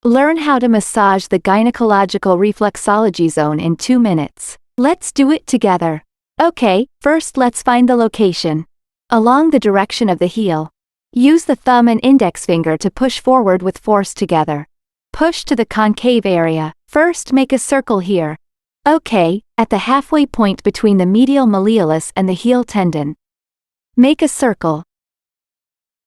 Learn how to massage the gynecological reflexology zone in 2 minutes. Let's do it together. Okay, first let's find the location. Along the direction of the heel. Use the thumb and index finger to push forward with force together. Push to the concave area. First make a circle here. Okay, at the halfway point between the medial malleolus and the heel tendon. Make a circle.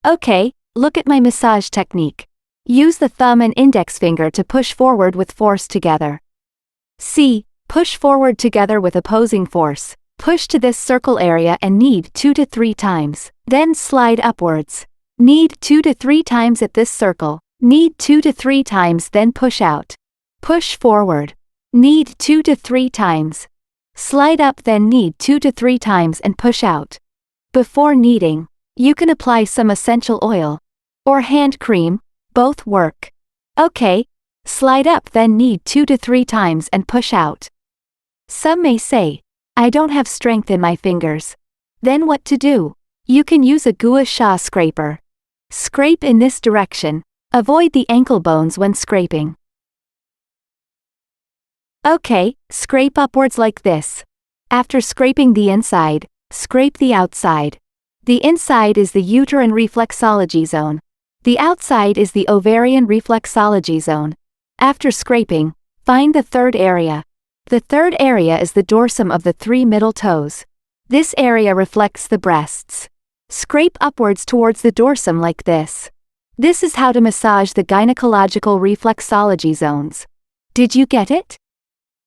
Okay, look at my massage technique. Use the thumb and index finger to push forward with force together. See, push forward together with opposing force. Push to this circle area and knead 2 to 3 times. Then slide upwards. Knead 2 to 3 times at this circle. Knead 2 to 3 times, then push out. Push forward. Knead 2 to 3 times. Slide up, then knead 2 to 3 times and push out. Before kneading, you can apply some essential oil or hand cream, both work. Okay, slide up, then knead 2 to 3 times and push out. Some may say, I don't have strength in my fingers. Then what to do? You can use a gua sha scraper. Scrape in this direction. Avoid the ankle bones when scraping. Okay, scrape upwards like this. After scraping the inside, scrape the outside. The inside is the uterine reflexology zone. The outside is the ovarian reflexology zone. After scraping, find the third area. The third area is the dorsum of the 3 middle toes. This area reflects the breasts. Scrape upwards towards the dorsum like this. This is how to massage the gynecological reflexology zones. Did you get it?